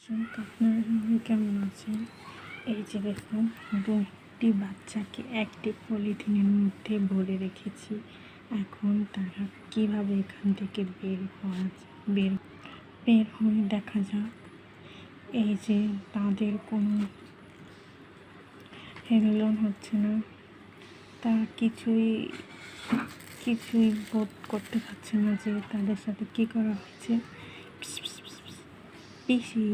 আপনারা সবাই কেমন আছেন? এই যে দেখুন, দুটি বাচ্চাকে একটি পলিথিনের মধ্যে ভরে রেখেছি। এখন তারা কিভাবে এখান থেকে বের হয়ে দেখা যাক। এই যে তাদের কোনো হেলন হচ্ছে না, তারা কিছুই বোধ করতে পারছে না যে তাদের সাথে কী করা হচ্ছে। পিসি পিসি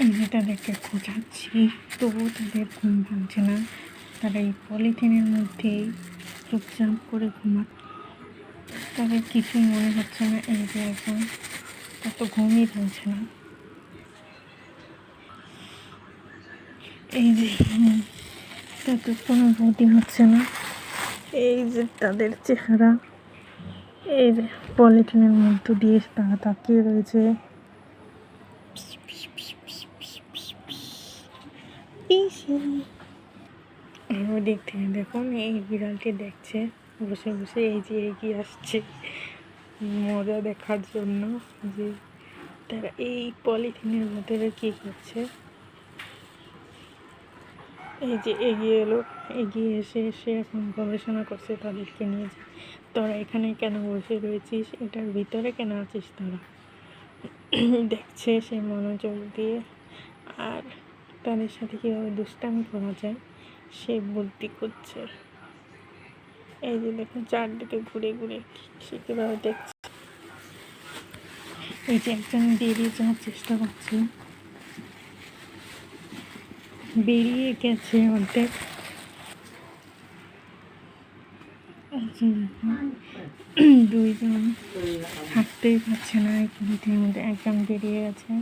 এই যে তাদেরকে খোঁজাচ্ছি, তবুও তাদের ঘুম ভাঙছে না। তারা এই পলিথিনের মধ্যেই চুপচাপ করে ঘুমাচ্ছে। তাদের কিছুই মনে হচ্ছে না। এই যে এখন তত ঘুমই ভাঙছে না। এই যে তাদের কোনো বোধই হচ্ছে না। এই যে তাদের চেহারা, এই যে পলিথিনের মধ্য দিয়ে তারা তাকিয়ে রয়েছে। দিক থেকে দেখুন, এই বিড়ালটি দেখছে বসে বসে, এই যে এগিয়ে আসছে মজা দেখার জন্য যে তারা এই পলিথিনের ভিতরে কী করছে। এই যে এগিয়ে এলো, এগিয়ে এসে এখন গবেষণা করছে তাদেরকে নিয়ে, যে তোরা এখানে কেন বসে রয়েছিস, এটার ভিতরে কেন আছিস তোরা। দেখছে সে মনোযোগ দিয়ে, আর তাদের সাথে কীভাবে দুষ্টামি করা যায় সে বুদ্ধি করছে। এই যে দেখুন, চারদিকে ঘুরে ঘুরে সে কীভাবে দেখছে। এই যে একজন বেরিয়ে যাওয়ার চেষ্টা করছে, বেরিয়ে গেছে অর্ধেক। দুইজন থাকতেই পারছে না এই পলিথিনের মধ্যে। একজন বেরিয়ে গেছে,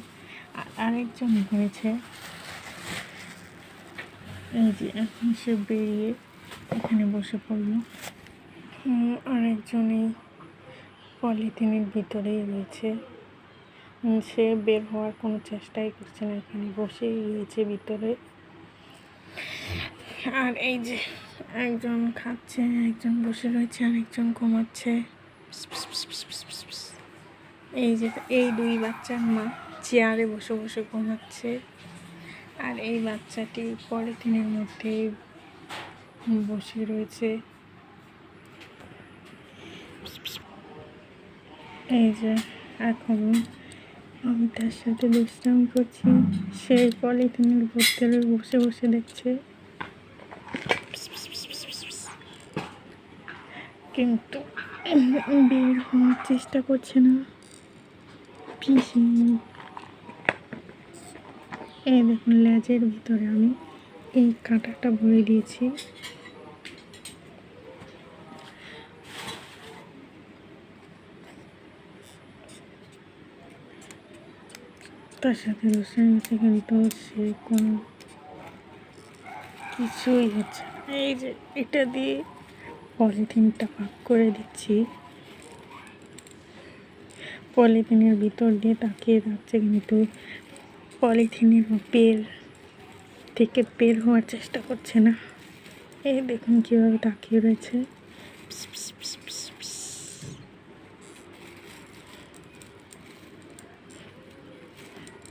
আর আরেকজন হয়েছে। এই যে এখন সে বেরিয়ে এখানে বসে পড়লো। আরেকজন এই পলিথিনের ভিতরেই রয়েছে, সে বের হওয়ার কোনো চেষ্টাই করছে না, এখানে বসেই রয়েছে ভিতরে। আর এই যে একজন খাচ্ছে, একজন বসে রয়েছে, আর একজন ঘুমাচ্ছে। এই যে এই দুই বাচ্চার মা চেয়ারে বসে বসে ঘুমাচ্ছে, আর এই বাচ্চাটি পলিথিনের মধ্যে বসে রয়েছে। এই যে এখন আমি তার সাথে বিশ্রাম করছি, সেই পলিথিনের ভিতরে বসে বসে দেখছে, কিন্তু বের হওয়ার চেষ্টা করছে না। পিসি এই দেখুন, লেজের ভিতরে আমি এই কাঁটাটা ভরে দিয়েছি। তার সাথে রসায়ন হচ্ছে, কিন্তু সে কোনো কিছুই হচ্ছে না। এই যে এটা দিয়ে পলিথিনটা ভাগ করে দিচ্ছি, পলিথিনের ভিতর দিয়ে তাকিয়ে থাকছে, কিন্তু পলিথিনের থেকে বের হওয়ার চেষ্টা করছে না। এই দেখুন কীভাবে তাকিয়ে রয়েছে।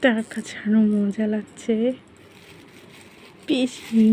তার কাছে আরো মজা লাগছে। পিসি